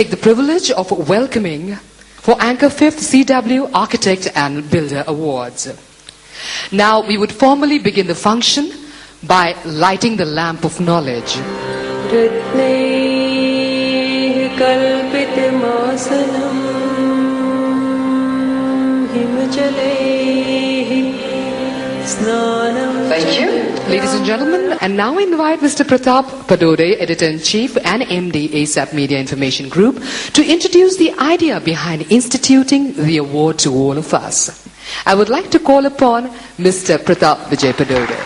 take the privilege of welcoming for Anchor 5th CW Architect and Builder Awards. Now we would formally begin the function by lighting the lamp of knowledge. Thank you, ladies and gentlemen. And now I invite Mr. Pratap Padode, Editor-in-Chief and MD, ASAP Media Information Group, to introduce the idea behind instituting the award to all of us. I would like to call upon Mr. Pratap Vijay Padode.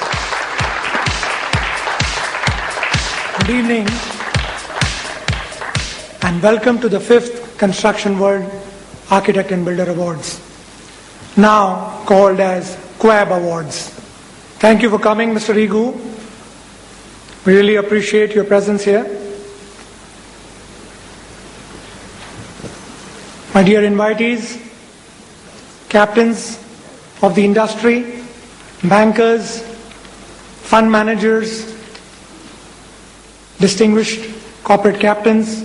Good evening and welcome to the 5th Construction World Architect and Builder Awards, now called as QAB Awards. Thank you for coming, Mr. Igu. We really appreciate your presence here. My dear invitees, captains of the industry, bankers, fund managers, distinguished corporate captains,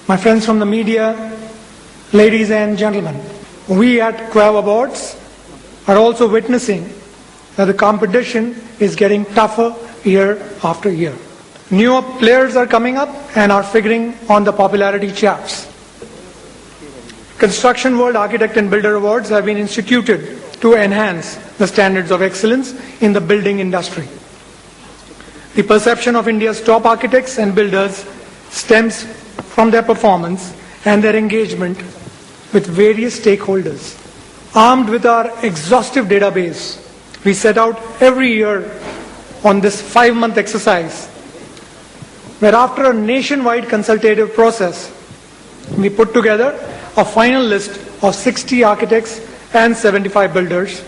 my friends from the media, ladies and gentlemen. We at QAB Awards are also witnessing that the competition is getting tougher year after year. Newer players are coming up and are figuring on the popularity charts. Construction World Architect and Builder Awards have been instituted to enhance the standards of excellence in the building industry. The perception of India's top architects and builders stems from their performance and their engagement with various stakeholders. Armed with our exhaustive database, we set out every year on this 5-month exercise, where after a nationwide consultative process, we put together a final list of 60 architects and 75 builders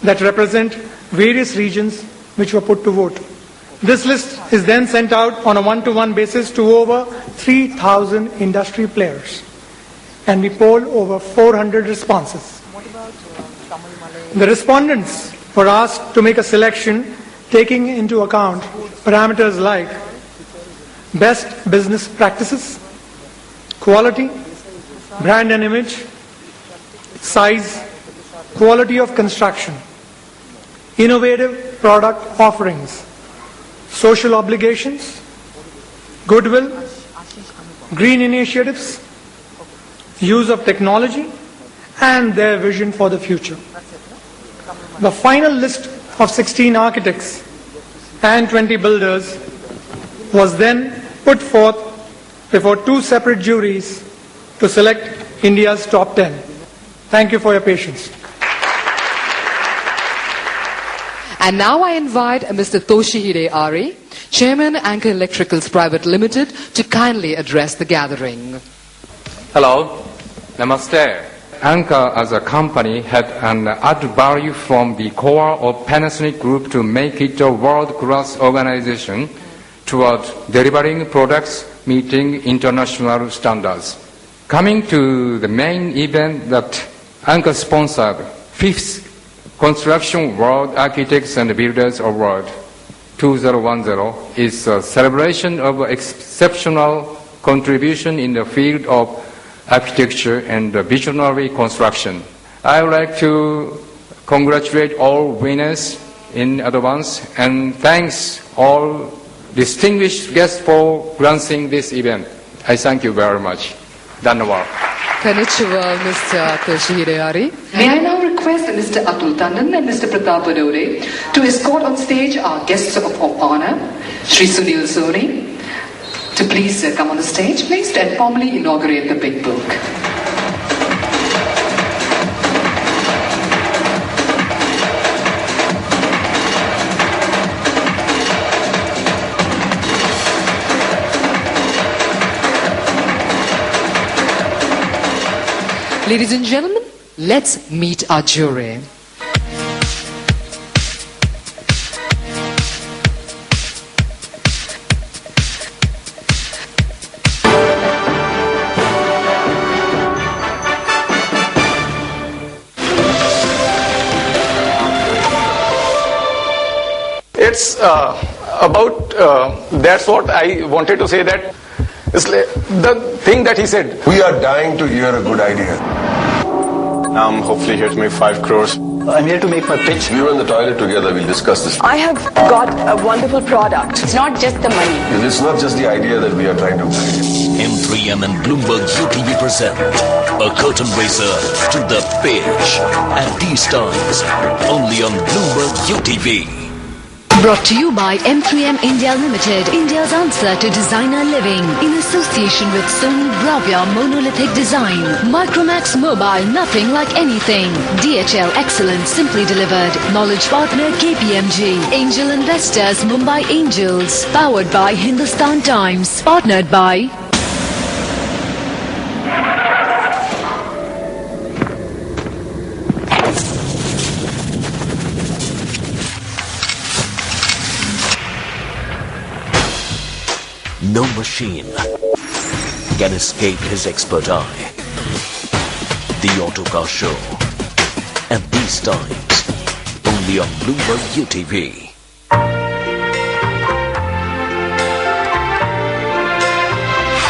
that represent various regions which were put to vote. This list is then sent out on a one-to-one basis to over 3,000 industry players, and we poll over 400 responses. The respondents were asked to make a selection taking into account parameters like best business practices, quality, brand and image, size, quality of construction, innovative product offerings, social obligations, goodwill, green initiatives, use of technology, and their vision for the future. The final list of 16 architects and 20 builders was then put forth before 2 separate juries to select India's top 10. Thank you for your patience. And now I invite Mr. Toshihide Ari, Chairman, Anchor Electricals Private Limited, to kindly address the gathering. Hello, Namaste. Anchor as a company had an added value from the core of Panasonic Group to make it a world-class organization toward delivering products meeting international standards. Coming to the main event that Anchor sponsored, 5th Construction World Architects and Builders Award 2010 is a celebration of exceptional contribution in the field of architecture and visionary construction. I would like to congratulate all winners in advance and thanks all distinguished guests for granting this event. I thank you very much. Dhanyawad. Konnichiwa, Mr. Toshihide Ari. May I now request Mr. Atul Tandon and Mr. Pratap Padode to escort on stage our guests of honor, Sri Sunil Soni, to please come on the stage, please, and formally inaugurate the big book. Ladies and gentlemen, let's meet our jury. It's about, that's what I wanted to say, that इसलिए the thing that he said, We are dying to hear a good idea. now I'm hopefully here to make 5 crores. I'm here to make my pitch. We were in the toilet together. We'll discuss this. I have got a wonderful product. It's not just the money. It's not just the idea that we are trying to guide. M3M and Bloomberg UTV present a curtain raiser to the pitch at these times only on Bloomberg UTV. Brought to you by M3M India Limited, India's answer to designer living, in association with Sony Bravia Monolithic Design, Micromax Mobile, nothing like anything, DHL Excellence, simply delivered, knowledge partner KPMG, Angel Investors Mumbai Angels, powered by Hindustan Times, partnered by No machine can escape his expert eye. The Auto Car Show. And these times, only on Bloomberg UTV.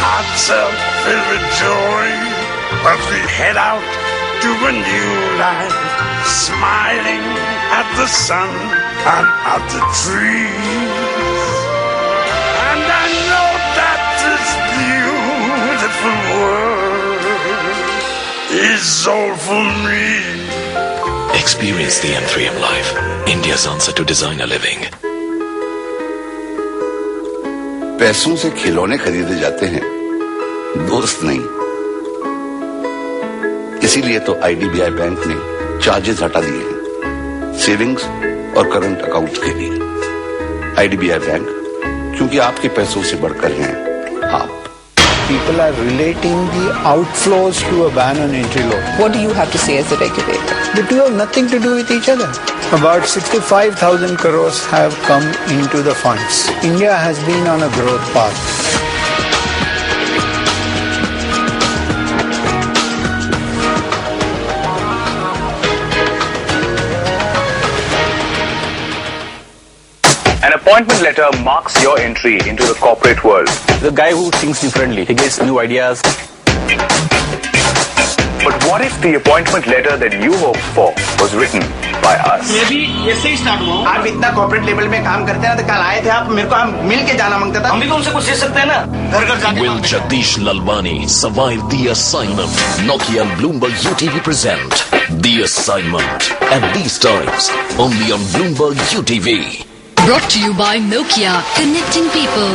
Hearts are filled with joy as we head out to a new life, smiling at the sun and at the trees. And I know that this beautiful world is all for me. Experience the M3M life, India's answer to designer living. पैसों से खिलौने खरीदे जाते हैं, दोस्त नहीं। इसीलिए तो आईडीबीआई बैंक ने चार्जेस हटा दिए हैं, सेविंग्स और करंट अकाउंट्स के लिए। आईडीबीआई बैंक, क्योंकि आपके पैसों से बढ़कर हैं आप। People are relating the outflows to a ban on entry loan. What do you have to say as a regulator? The two have nothing to do with each other. About 65,000 crores have come into the funds. India has been on a growth path. An appointment letter marks your entry into the corporate world. The guy who thinks differently, he gets new ideas. But what if the appointment letter that you hoped for was written by us? मैं भी ऐसे ही start हुआ हूँ। आप इतना corporate level में काम करते हैं ना, तो कल आए थे आप, मेरे को हम मिल के जाना मांगता था। हम भी तो उनसे कुछ सीख सकते हैं ना, घर घर जाके। Will Jagdish Lalwani survive the assignment? Nokia and Bloomberg UTV present the assignment at these times only on Bloomberg UTV. brought to you by Nokia, connecting people.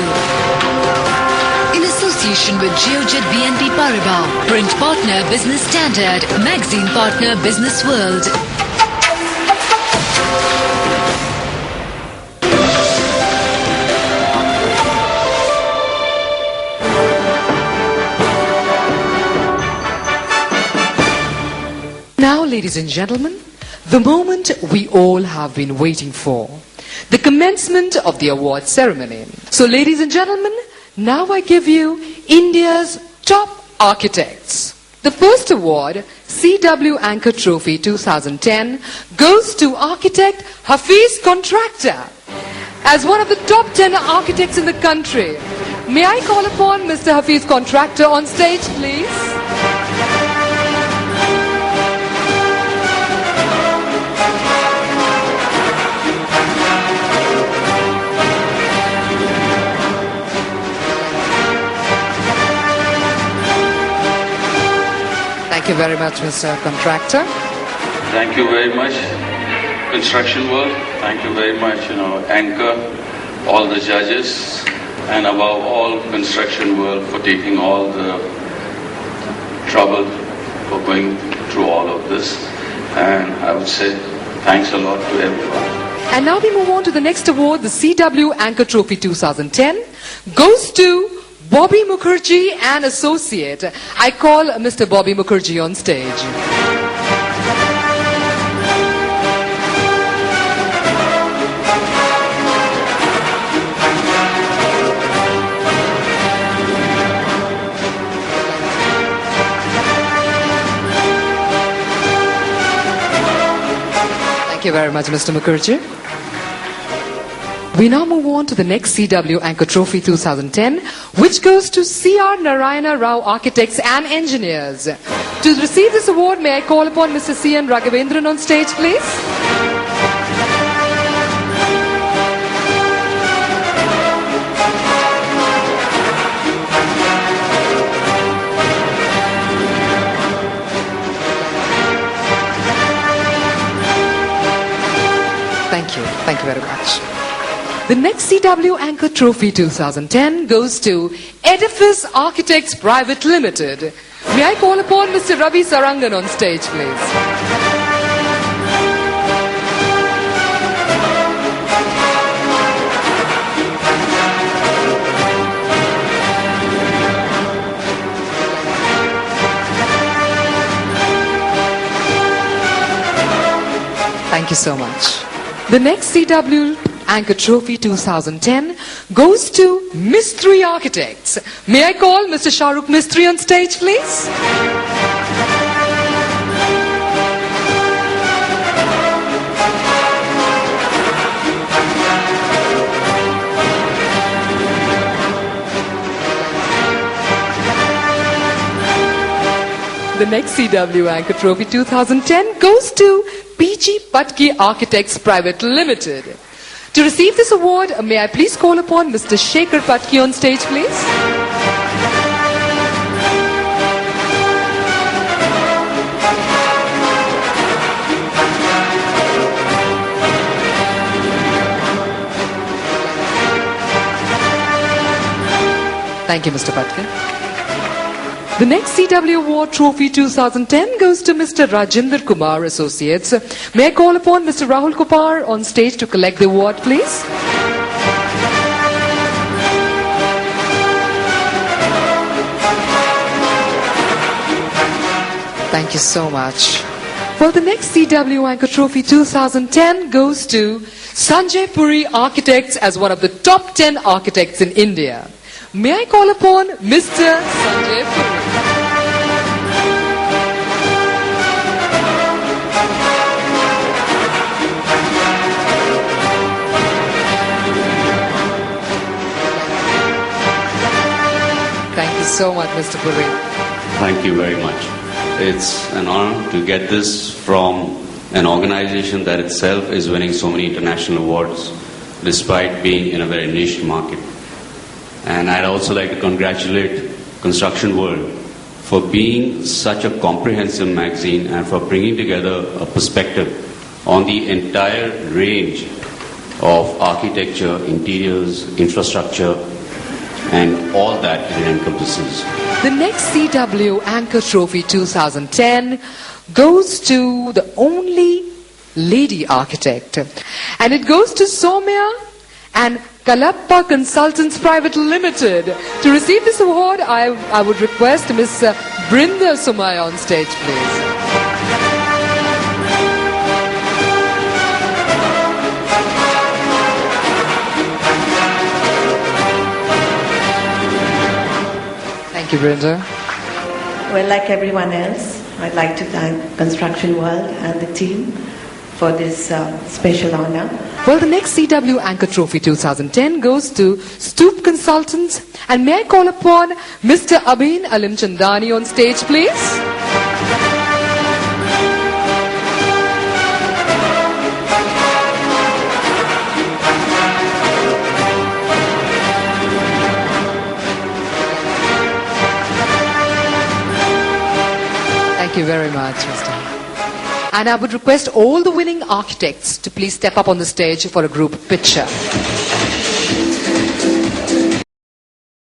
In association with Geojet BNP Paribas, print partner Business Standard, magazine partner Business World. Now, ladies and gentlemen, the moment we all have been waiting for. The commencement of the award ceremony. So, ladies and gentlemen, now I give you India's top architects. The first award, CW Anchor Trophy 2010, goes to architect Hafiz Contractor. As one of the top 10 architects in the country, may I call upon Mr. Hafiz Contractor on stage, please? Thank you very much, Mr. Contractor. Thank you very much, Construction World. Thank you very much, Anchor, all the judges, and above all, Construction World for taking all the trouble for going through all of this. And I would say thanks a lot to everyone. And now we move on to the next award, the CW Anchor Trophy 2010, goes to Bobby Mukherjee and Associate. I call Mr. Bobby Mukherjee on stage. Thank you very much, Mr. Mukherjee. We now move on to the next CW Anchor Trophy 2010, which goes to C.R. Narayana Rao Architects and Engineers. To receive this award, may I call upon Mr. C.N. Raghavendran on stage, please? Thank you very much. The next CW Anchor Trophy 2010 goes to Edifice Architects Private Limited. May I call upon Mr. Ravi Sarangan on stage, please? Thank you so much. The next CW Anchor Trophy 2010 goes to Mistry Architects. May I call Mr. Shahrukh Mistry on stage, please? The next CW Anchor Trophy 2010 goes to PG Patki Architects Private Limited. To receive this award, may I please call upon Mr. Shekhar Patki on stage, please? Thank you, Mr. Patki. The next CW Award Trophy 2010 goes to Mr. Rajinder Kumar Associates. May I call upon Mr. Rahul Kupar on stage to collect the award, please? Thank you so much. Well, the next CW Anchor Trophy 2010 goes to Sanjay Puri Architects as one of the top 10 architects in India. May I call upon Mr. Sanjay Puri? Thank you so much, Mr. Puri. Thank you very much. It's an honor to get this from an organization that itself is winning so many international awards despite being in a very niche market. And I'd also like to congratulate Construction World for being such a comprehensive magazine and for bringing together a perspective on the entire range of architecture, interiors, infrastructure, and all that it encompasses. The next CW Anchor Trophy 2010 goes to the only lady architect. And it goes to Soumya and Kalappa Consultants Private Limited. To receive this award, I would request Ms. Brinda Sumaya on stage, please. Thank you, Brinda. Well, like everyone else, I'd like to thank Construction World and the team for this special honor. Well, the next CW Anchor Trophy 2010 goes to Stoop Consultants. And may I call upon Mr. Abhin Alimchandani on stage, please? Thank you very much, Mr. And I would request all the winning architects to please step up on the stage for a group picture.